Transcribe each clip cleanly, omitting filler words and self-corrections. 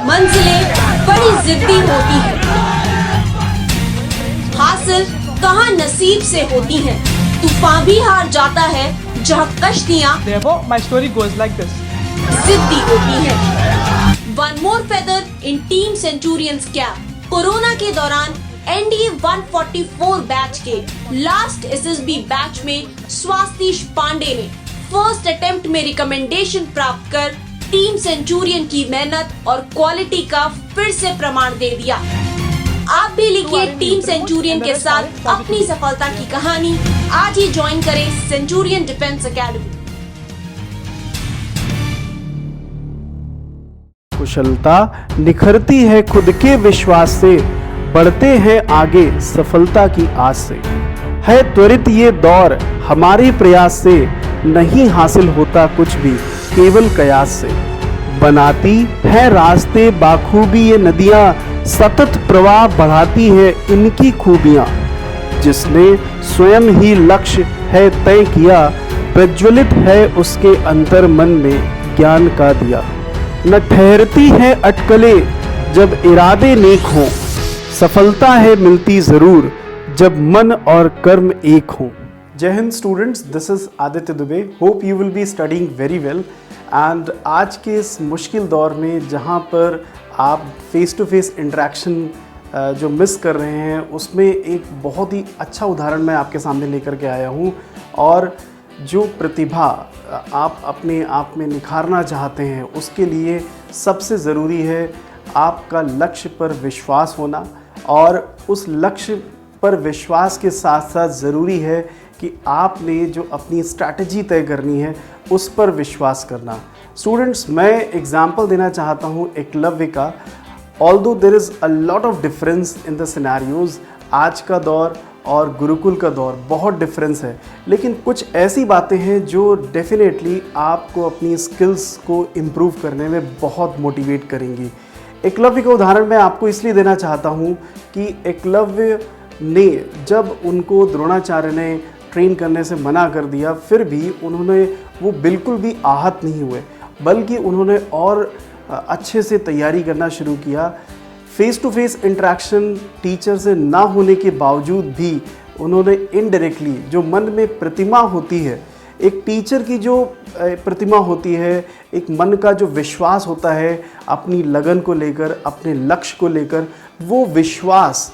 मंजिलें बड़ी जिद्दी होती हैं, हासिल कहाँ नसीब से होती हैं। तूफान भी हार जाता है जहाँ कश्तियाँ Therefore, my story goes like this. जिद्दी होती हैं। One more feather in team centurions cap. Corona के दौरान एनडीए 144 बैच के लास्ट एसएसबी बैच में स्वास्तिश पांडे ने फर्स्ट अटेम्प्ट में रिकमेंडेशन प्राप्त कर टीम सेंचुरियन की मेहनत और क्वालिटी का फिर से प्रमाण दे दिया। आप भी लिखिए टीम सेंचुरियन के साथ अपनी सफलता की कहानी। आज ही ज्वाइन करें सेंचुरियन डिफेंस एकेडमी। कुशलता निखरती है खुद के विश्वास से, बढ़ते हैं आगे सफलता की आस से। है त्वरित ये दौर हमारे प्रयास से, नहीं हासिल होता कुछ भी केवल कयास से। बनाती है रास्ते बाखूबी ये नदियाँ, सतत प्रवाह बढ़ाती है इनकी खूबियाँ। जिसने स्वयं ही लक्ष्य है तय किया, प्रज्वलित है उसके अंतर मन में ज्ञान का दिया। न ठहरती है अटकले जब इरादे नेक हों, सफलता है मिलती ज़रूर जब मन और कर्म एक हों। जय Hind students, this is Aditya Dubey. Hope you will be studying very well. And आज के इस मुश्किल दौर में जहाँ पर आप फेस टू फेस इंटरेक्शन जो मिस कर रहे हैं, उसमें एक बहुत ही अच्छा उदाहरण मैं आपके सामने लेकर के आया हूँ। और जो प्रतिभा आप अपने आप में निखारना चाहते हैं, उसके लिए सबसे ज़रूरी है आपका लक्ष्य पर विश्वास होना। और उस लक्ष्य पर विश्वास के साथ साथ ज़रूरी है कि आपने जो अपनी स्ट्रैटेजी तय करनी है उस पर विश्वास करना। स्टूडेंट्स, मैं एग्जाम्पल देना चाहता हूँ एकलव्य का। Although there is a lot of difference in the scenarios, आज का दौर और गुरुकुल का दौर बहुत डिफरेंस है, लेकिन कुछ ऐसी बातें हैं जो डेफिनेटली आपको अपनी स्किल्स को इम्प्रूव करने में बहुत मोटिवेट करेंगी। एकलव्य का उदाहरण मैं आपको इसलिए देना चाहता हूँ कि एकलव्य ने जब उनको द्रोणाचार्य ने ट्रेन करने से मना कर दिया, फिर भी उन्होंने वो बिल्कुल भी आहत नहीं हुए, बल्कि उन्होंने और अच्छे से तैयारी करना शुरू किया। Face to face interaction teacher से ना होने के बावजूद भी उन्होंने इनडायरेक्टली जो मन में प्रतिमा होती है, एक टीचर की जो प्रतिमा होती है, एक मन का जो विश्वास होता है अपनी लगन को लेकर, अपने लक्ष्य को लेकर, वो विश्वास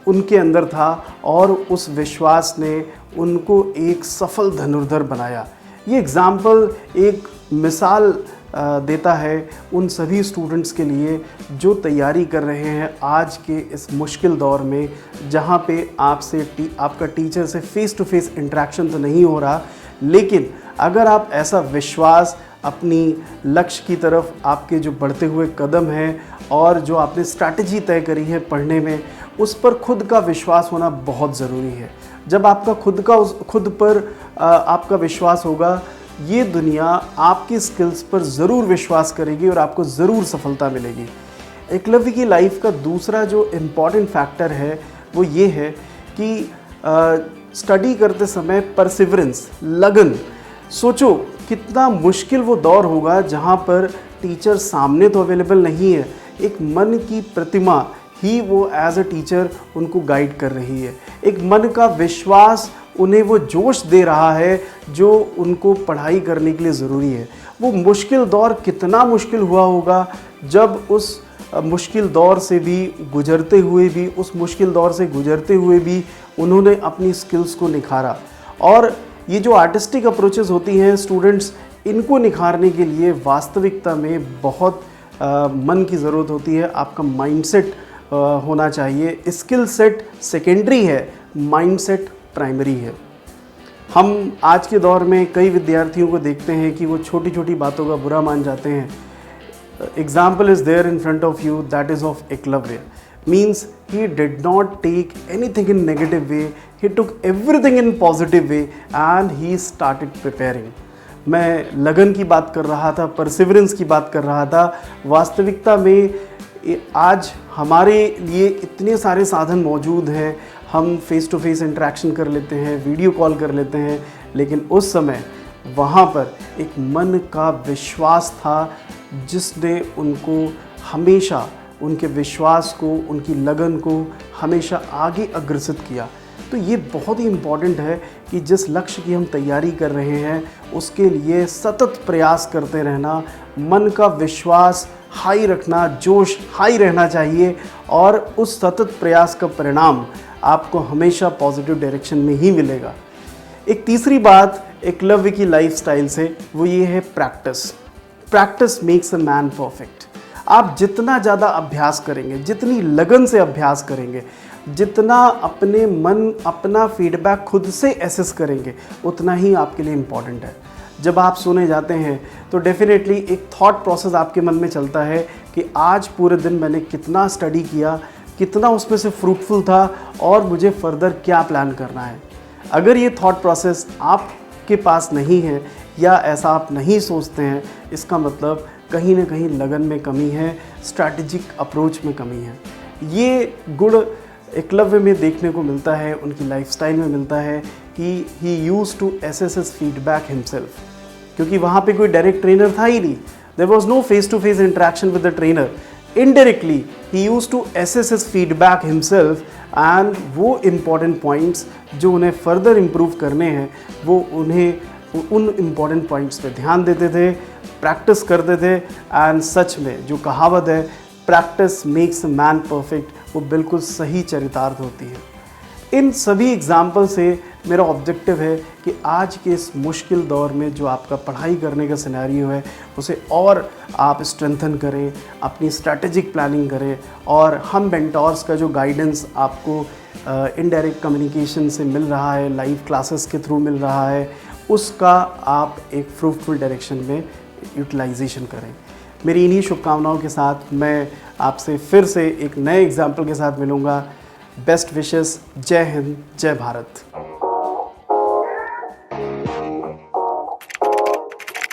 उनके अंदर था और उस विश्वास ने उनको एक सफल धनुर्धर बनाया। ये एग्ज़ाम्पल एक मिसाल देता है उन सभी स्टूडेंट्स के लिए जो तैयारी कर रहे हैं आज के इस मुश्किल दौर में, जहाँ पे आपका टीचर से फ़ेस टू फेस इंटरेक्शन तो नहीं हो रहा, लेकिन अगर आप ऐसा विश्वास अपनी लक्ष्य की तरफ, आपके जो बढ़ते हुए कदम हैं और जो आपने स्ट्रैटेजी तय करी है पढ़ने में, उस पर खुद का विश्वास होना बहुत ज़रूरी है। जब आपका खुद पर आपका विश्वास होगा, ये दुनिया आपकी स्किल्स पर ज़रूर विश्वास करेगी और आपको ज़रूर सफलता मिलेगी। एकलव्य की लाइफ का दूसरा जो इम्पॉर्टेंट फैक्टर है वो ये है कि स्टडी करते समय परसिवरेंस, लगन। सोचो कितना मुश्किल वो दौर होगा जहाँ पर टीचर सामने तो अवेलेबल नहीं है, एक मन की प्रतिमा ही वो एज अ टीचर उनको गाइड कर रही है। एक मन का विश्वास उन्हें वो जोश दे रहा है जो उनको पढ़ाई करने के लिए ज़रूरी है। वो मुश्किल दौर कितना मुश्किल हुआ होगा जब उस मुश्किल दौर से भी गुजरते हुए भी उन्होंने अपनी स्किल्स को निखारा। और ये जो आर्टिस्टिक अप्रोचेस होती हैं स्टूडेंट्स, इनको निखारने के लिए वास्तविकता में बहुत मन की ज़रूरत होती है। आपका माइंडसेट होना चाहिए। स्किल सेट सेकेंडरी है, माइंडसेट प्राइमरी है। हम आज के दौर में कई विद्यार्थियों को देखते हैं कि वो छोटी छोटी बातों का बुरा मान जाते हैं। Example is there in front of you, that is of Eklavya. Means he did not take anything in negative way, he took everything in positive way and he started preparing. मैं लगन की बात कर रहा था, परसिवरेंस की बात कर रहा था। वास्तविकता में आज हमारे लिए इतने सारे साधन मौजूद हैं, हम फेस टू फेस इंटरेक्शन कर लेते हैं, वीडियो कॉल कर लेते हैं, लेकिन उस समय वहाँ पर एक मन का विश्वास था जिसने उनको हमेशा उनके विश्वास को, उनकी लगन को हमेशा आगे अग्रसित किया। तो ये बहुत ही इम्पॉर्टेंट है कि जिस लक्ष्य की हम तैयारी कर रहे हैं उसके लिए सतत प्रयास करते रहना, मन का विश्वास हाई रखना, जोश हाई रहना चाहिए और उस सतत प्रयास का परिणाम आपको हमेशा पॉजिटिव डायरेक्शन में ही मिलेगा। एक तीसरी बात एकलव्य की लाइफस्टाइल से वो ये है practice. Practice makes a man perfect. आप जितना ज़्यादा अभ्यास करेंगे, जितनी लगन से अभ्यास करेंगे, जितना अपने मन, अपना फीडबैक खुद से एसेस करेंगे, उतना ही आपके लिए इम्पॉर्टेंट है। जब आप सोने जाते हैं तो डेफिनेटली एक थॉट प्रोसेस आपके मन में चलता है कि आज पूरे दिन मैंने कितना स्टडी किया, कितना उसमें से फ्रूटफुल था और मुझे फर्दर क्या प्लान करना है। अगर ये थॉट प्रोसेस आपके पास नहीं है या ऐसा आप नहीं सोचते हैं, इसका मतलब कहीं ना कहीं लगन में कमी है, स्ट्रैटेजिक अप्रोच में कमी है। ये गुण एकलव्य में देखने को मिलता है, उनकी लाइफस्टाइल में मिलता है कि he used to assess his feedback himself, क्योंकि वहाँ पे कोई डायरेक्ट ट्रेनर था ही नहीं। There was no face to face interaction with the trainer. Indirectly he used to assess his feedback himself and वो इम्पॉर्टेंट पॉइंट्स जो उन्हें फर्दर इम्प्रूव करने हैं वो उन्हें उन इम्पॉर्टेंट पॉइंट्स पे ध्यान देते थे, प्रैक्टिस करते थे एंड सच में जो कहावत है practice makes a man perfect, वो बिल्कुल सही चरितार्थ होती है। इन सभी एग्जाम्पल से मेरा ऑब्जेक्टिव है कि आज के इस मुश्किल दौर में जो आपका पढ़ाई करने का सिनेरियो है उसे और आप स्ट्रेंथन करें, अपनी स्ट्रैटेजिक प्लानिंग करें और हम मेंटोर्स का जो गाइडेंस आपको इनडायरेक्ट कम्युनिकेशन से मिल रहा है, लाइव क्लासेस के थ्रू मिल रहा है, उसका आप एक फ्रूटफुल डायरेक्शन में यूटिलाइजेशन करें। मेरी इन्हीं शुभकामनाओं के साथ मैं आपसे फिर से एक नए एग्जाम्पल के साथ मिलूँगा। Best wishes. जय हिंद, जय भारत।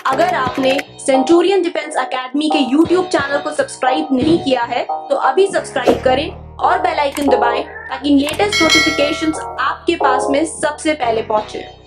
अगर आपने सेंचुरियन डिफेंस एकेडमी के YouTube चैनल को सब्सक्राइब नहीं किया है तो अभी सब्सक्राइब करें और बेल आइकन दबाएं ताकि लेटेस्ट नोटिफिकेशंस आपके पास में सबसे पहले पहुंचे।